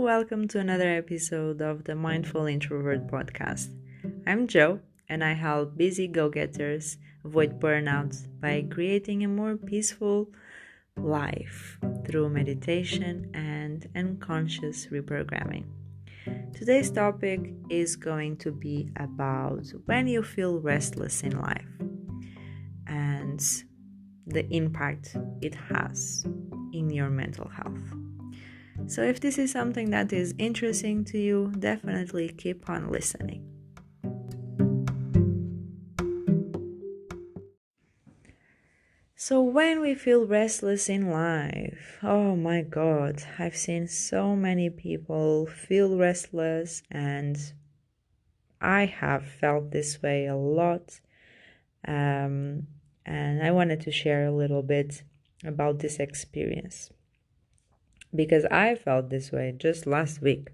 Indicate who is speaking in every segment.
Speaker 1: welcome to another episode of the Mindful Introvert podcast. I'm Joe, and I help busy go-getters avoid burnout by creating a more peaceful life through meditation and unconscious reprogramming. Today's topic is going to be about when you feel restless in life and the impact it has in your mental health. So if this is something that is interesting to you, definitely keep on listening. So when we feel restless in life, oh my God, I've seen so many people feel restless, and I have felt this way a lot. And I wanted to share a little bit about this experience because I felt this way just last week.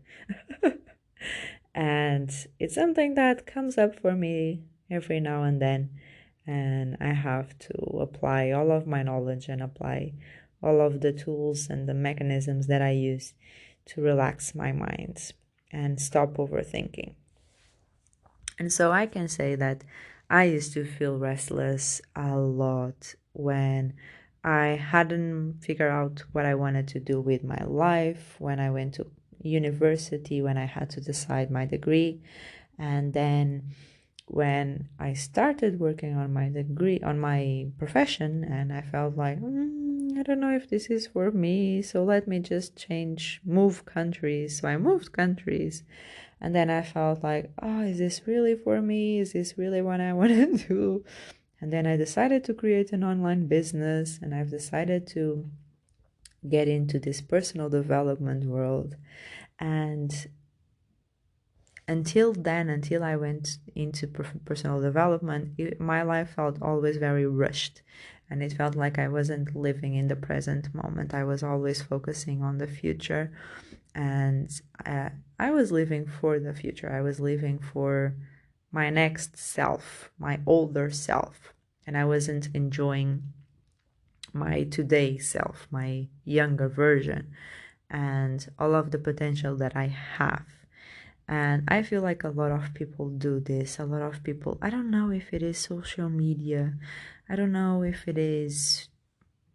Speaker 1: And it's something that comes up for me every now and then, and I have to apply all of my knowledge and apply all of the tools and the mechanisms that I use to relax my mind and stop overthinking. And so I can say that I used to feel restless a lot when I hadn't figured out what I wanted to do with my life, when I went to university, when I had to decide my degree, and then when I started working on my degree, on my profession, and I felt like, I don't know if this is for me, so let me just move countries. So I moved countries, and then I felt like, is this really for me? Is this really what I want to do? And then I decided to create an online business, and I've decided to get into this personal development world. And until I went into personal development, my life felt always very rushed, and it felt like I wasn't living in the present moment. I was always focusing on the future, and I was living for the future. I was living for my next self, my older self, and I wasn't enjoying my today self, my younger version, and all of the potential that I have. And I feel like a lot of people do this. A lot of people, I don't know if it is social media, I don't know if it is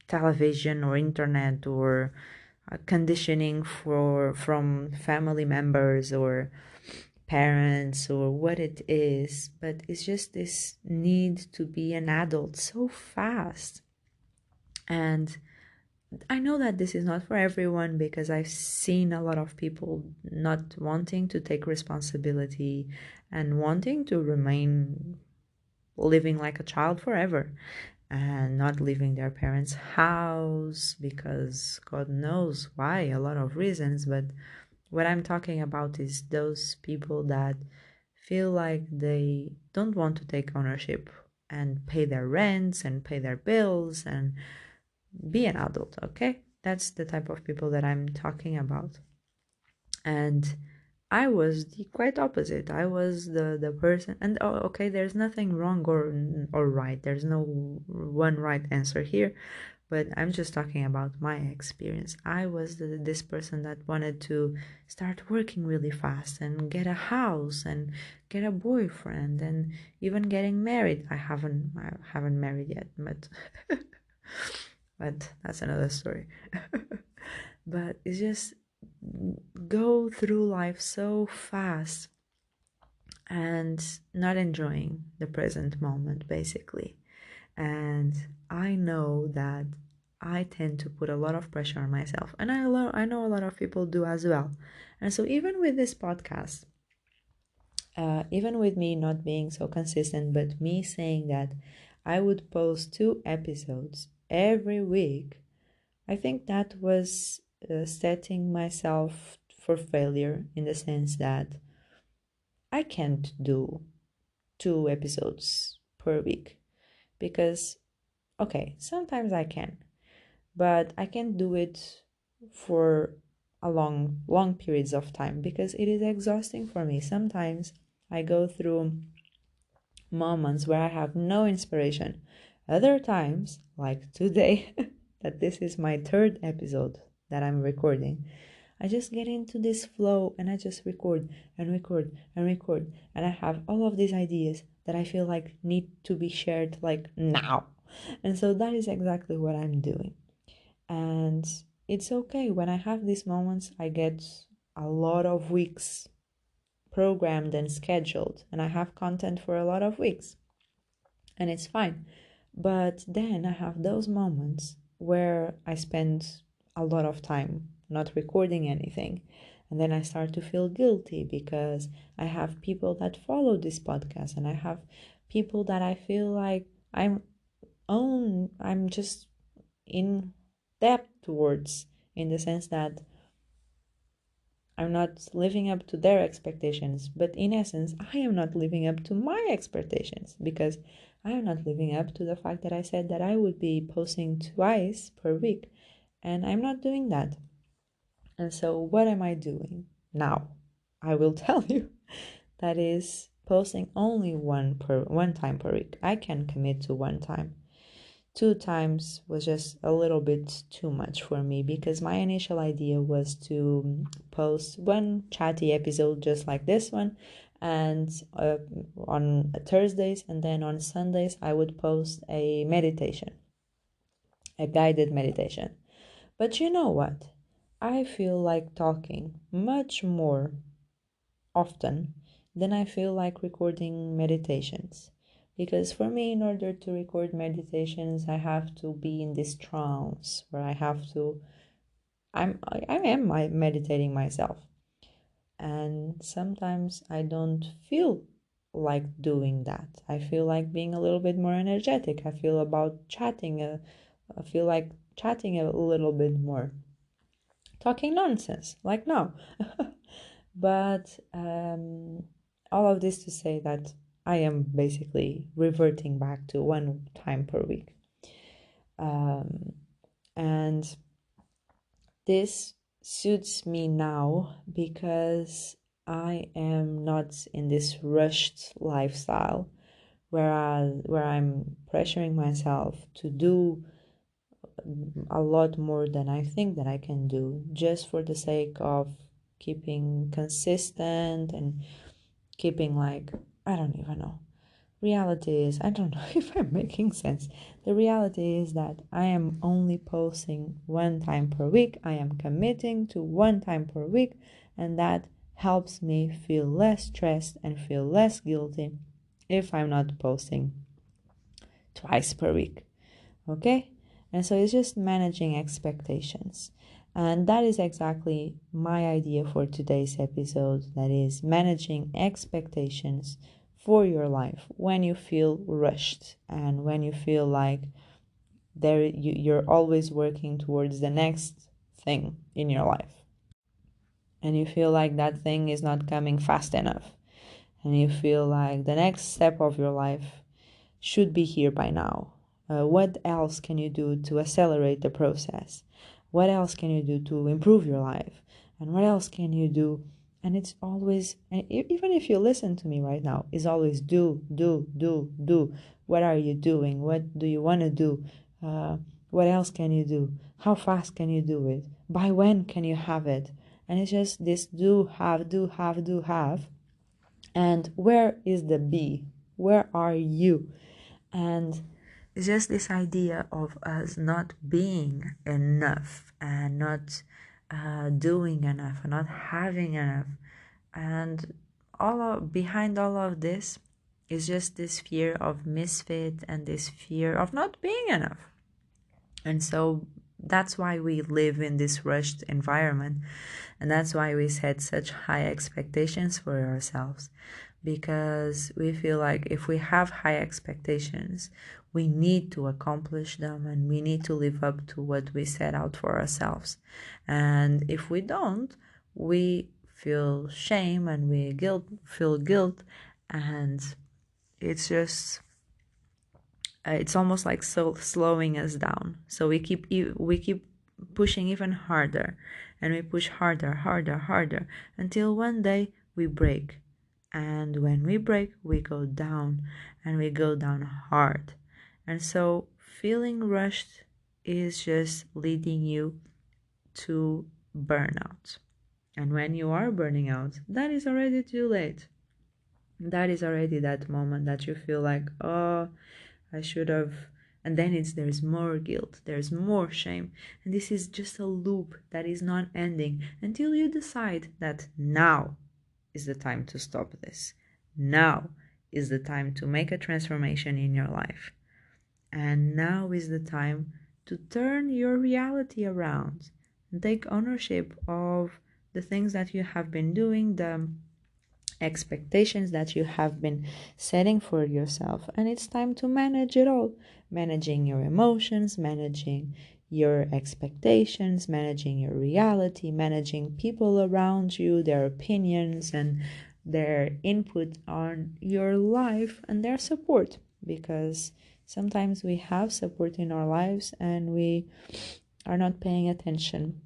Speaker 1: television or internet or conditioning from family members or parents or what it is, but it's just this need to be an adult so fast. And I know that this is not for everyone, because I've seen a lot of people not wanting to take responsibility and wanting to remain living like a child forever and not leaving their parents' house because God knows why, a lot of reasons. But what I'm talking about is those people that feel like they don't want to take ownership and pay their rents and pay their bills and be an adult, okay? That's the type of people that I'm talking about. And I was the quite opposite. I was the person, and okay, there's nothing wrong or right. There's no one right answer here, but I'm just talking about my experience. I was this person that wanted to start working really fast and get a house and get a boyfriend and even getting married. I haven't married yet, but but that's another story. But it's just go through life so fast and not enjoying the present moment, basically. And I know that I tend to put a lot of pressure on myself, and I know a lot of people do as well. And so even with this podcast, even with me not being so consistent, but me saying that I would post 2 episodes every week, I think that was setting myself for failure, in the sense that I can't do 2 episodes per week because, okay, sometimes I can, but I can't do it for a long periods of time because it is exhausting for me. Sometimes I go through moments where I have no inspiration. Other times, like today, that this is my 3rd episode that I'm recording, I just get into this flow and I just record and record and record. And I have all of these ideas that I feel like need to be shared like now. And so that is exactly what I'm doing. And it's okay. When I have these moments, I get a lot of weeks programmed and scheduled, and I have content for a lot of weeks, and it's fine. But then I have those moments where I spend a lot of time not recording anything, and then I start to feel guilty because I have people that follow this podcast, and I have people that I feel like I'm just in debt towards, in the sense that I'm not living up to their expectations, but in essence, I am not living up to my expectations because I am not living up to the fact that I said that I would be posting twice per week, and I'm not doing that. And so, what am I doing now? I will tell you. That is posting only one time per week. I can commit to one time. 2 times was just a little bit too much for me because my initial idea was to post one chatty episode just like this one, and on Thursdays, and then on Sundays I would post a meditation, a guided meditation. But you know what? I feel like talking much more often then I feel like recording meditations. Because for me, in order to record meditations, I have to be in this trance where I am meditating myself. And sometimes I don't feel like doing that. I feel like being a little bit more energetic. I feel about chatting. I feel like chatting a little bit more. Talking nonsense, like now. But all of this to say that I am basically reverting back to one time per week. And this suits me now because I am not in this rushed lifestyle where I'm pressuring myself to do a lot more than I think that I can do just for the sake of keeping consistent and keeping like, I don't even know. Reality is, I don't know if I'm making sense. The reality is that I am only posting one time per week. I am committing to one time per week, and that helps me feel less stressed and feel less guilty if I'm not posting twice per week. Okay? And so it's just managing expectations. And that is exactly my idea for today's episode. That is managing expectations for your life when you feel rushed and when you feel like you're always working towards the next thing in your life. And you feel like that thing is not coming fast enough. And you feel like the next step of your life should be here by now. What else can you do to accelerate the process? What else can you do to improve your life? And what else can you do? And it's always, and even if you listen to me right now, it's always do, do, do, do. What are you doing? What do you want to do? What else can you do? How fast can you do it? By when can you have it? And it's just this do, have, do, have, do, have. And where is the be? Where are you? And it's just this idea of us not being enough and not doing enough and not having enough. And behind all of this is just this fear of misfit and this fear of not being enough. And so that's why we live in this rushed environment. And that's why we set such high expectations for ourselves. Because we feel like if we have high expectations, we need to accomplish them and we need to live up to what we set out for ourselves. And if we don't, we feel shame and we feel guilt, and it's just it's almost like slowing us down. So we keep pushing even harder, and we push harder, harder, harder until one day we break. And when we break, we go down, and we go down hard. And so feeling rushed is just leading you to burnout. And when you are burning out, that is already too late. That is already that moment that you feel like, oh, I should have. And then there's more guilt, there's more shame. And this is just a loop that is not ending until you decide that now is the time to stop this. Now is the time to make a transformation in your life. And now is the time to turn your reality around and take ownership of the things that you have been doing, the expectations that you have been setting for yourself. And it's time to manage it all, managing your emotions, managing your expectations, managing your reality, managing people around you, their opinions and their input on your life and their support, because sometimes we have support in our lives and we are not paying attention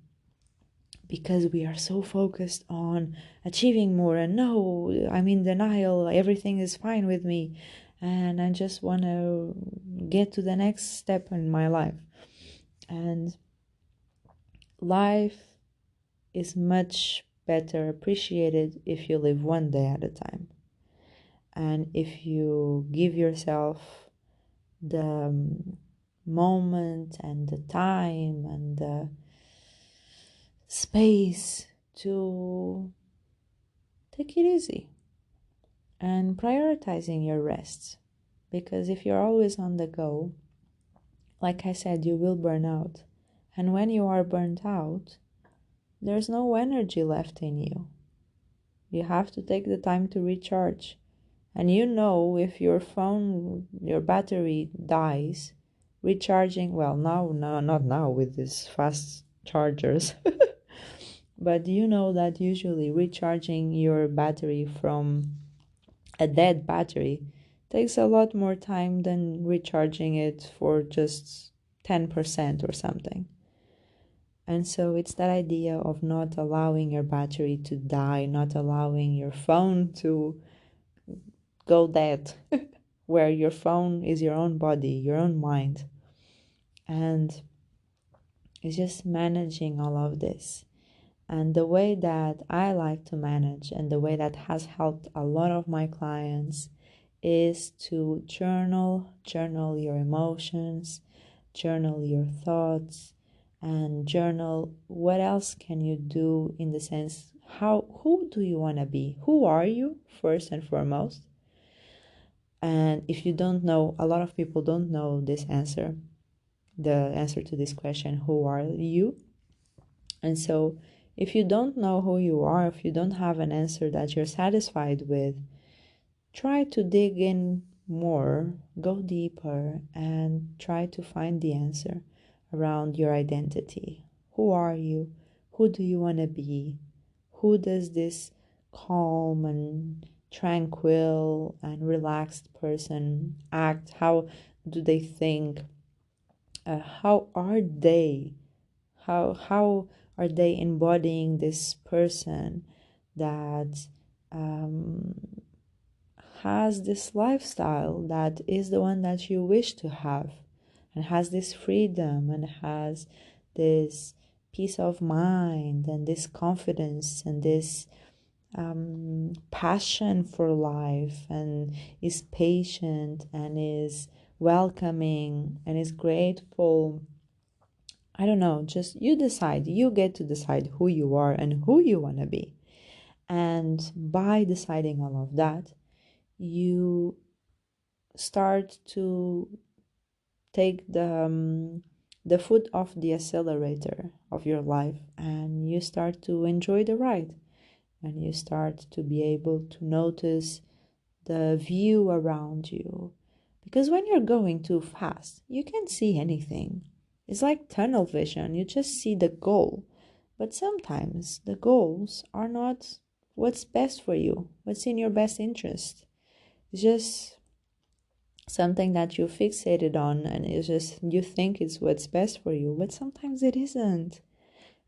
Speaker 1: because we are so focused on achieving more. And no, I'm in denial, everything is fine with me, and I just want to get to the next step in my life. And life is much better appreciated if you live one day at a time, and if you give yourself the moment and the time and the space to take it easy and prioritizing your rests. Because if you're always on the go, like I said, you will burn out. And when you are burnt out, there's no energy left in you. You have to take the time to recharge. And you know, if your phone, your battery dies, recharging, well, no, not now with these fast chargers, but you know that usually recharging your battery from a dead battery takes a lot more time than recharging it for just 10% or something. And so it's that idea of not allowing your battery to die, not allowing your phone to go dead, where your phone is your own body, your own mind. And it's just managing all of this. And the way that I like to manage and the way that has helped a lot of my clients is to journal your emotions, journal your thoughts, and journal what else can you do, in the sense, who do you want to be? Who are you, first and foremost? And if you don't know, a lot of people don't know this answer, the answer to this question, who are you? And so if you don't know who you are, if you don't have an answer that you're satisfied with, try to dig in more, go deeper, and try to find the answer around your identity. Who are you? Who do you want to be? Who does this calm and tranquil and relaxed person act? How do they think? How are they? How are they embodying this person that has this lifestyle that is the one that you wish to have, and has this freedom and has this peace of mind and this confidence and this passion for life, and is patient and is welcoming and is grateful. I don't know, just you decide. You get to decide who you are and who you want to be. And by deciding all of that, you start to take the foot off the accelerator of your life, and you start to enjoy the ride, and you start to be able to notice the view around you. Because when you're going too fast, you can't see anything. It's like tunnel vision, you just see the goal. But sometimes the goals are not what's best for you, what's in your best interest. It's just something that you fixated on, and it's just you think it's what's best for you, but sometimes it isn't.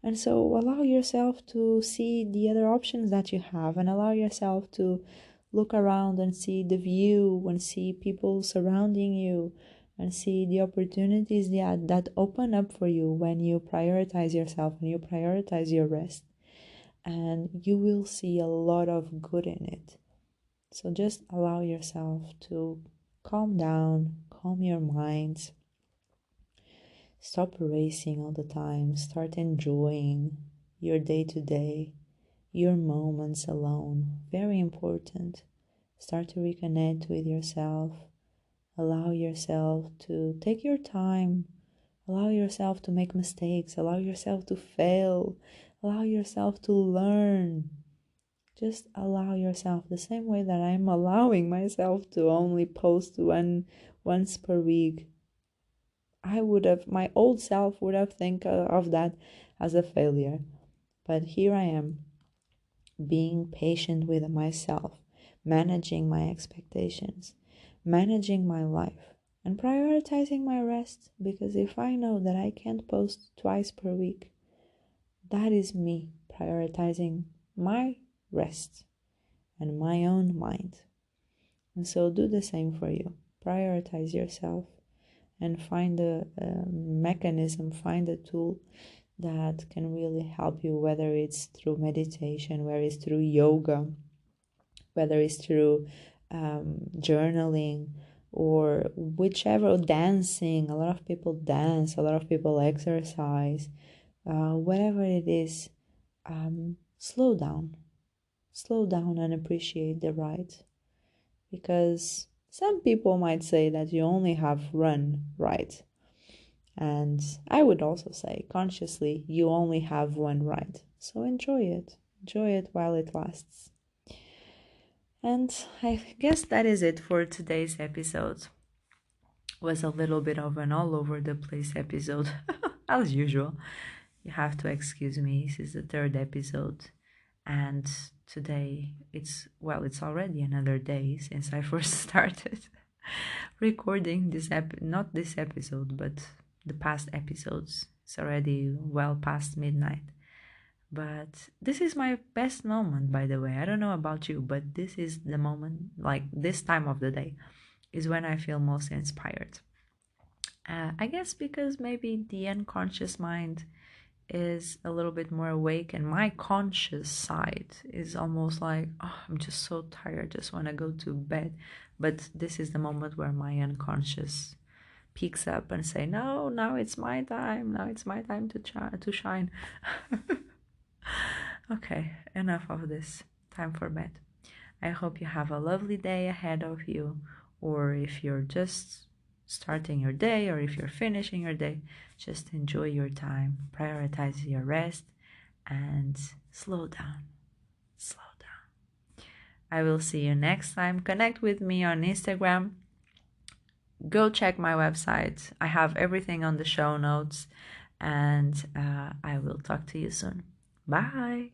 Speaker 1: And so allow yourself to see the other options that you have, and allow yourself to look around and see the view and see people surrounding you and see the opportunities that open up for you when you prioritize yourself and you prioritize your rest. and you will see a lot of good in it. So just allow yourself to calm down, calm your mind, stop racing all the time, start enjoying your day to day, your moments alone. Very important. Start to reconnect with yourself. Allow yourself to take your time. Allow yourself to make mistakes. Allow yourself to fail. Allow yourself to learn. Just allow yourself the same way that I'm allowing myself to only post once per week. My old self would have think of that as a failure. But here I am, being patient with myself, managing my expectations, managing my life, and prioritizing my rest, because if I know that I can't post twice per week, that is me prioritizing my rest and my own mind. And so do the same for you. Prioritize yourself and find a mechanism, find a tool that can really help you, whether it's through meditation, whether it's through yoga, whether it's through journaling, or whichever, dancing. A lot of people dance, a lot of people exercise. Whatever it is, slow down and appreciate the ride, because some people might say that you only have one ride, and I would also say consciously you only have one ride, so enjoy it while it lasts. And I guess that is it for today's episode. Was a little bit of an all over the place episode as usual. You have to excuse me, this is the third episode, and today it's already another day since I first started recording this not this episode, but the past episodes. It's already well past midnight. But this is my best moment, by the way. I don't know about you, but this is the moment, like this time of the day is when I feel most inspired. I guess because maybe the unconscious mind is a little bit more awake, and my conscious side is almost like, oh, I'm just so tired, just want to go to bed. But this is the moment where my unconscious peeks up and say, no, now it's my time, to shine. Okay, enough of this. Time for bed. I hope you have a lovely day ahead of you, or if you're just starting your day, or if you're finishing your day, just enjoy your time, prioritize your rest, and slow down. I will see you next time. Connect with me on Instagram. Go check my website. I have everything on the show notes, and I will talk to you soon. Bye.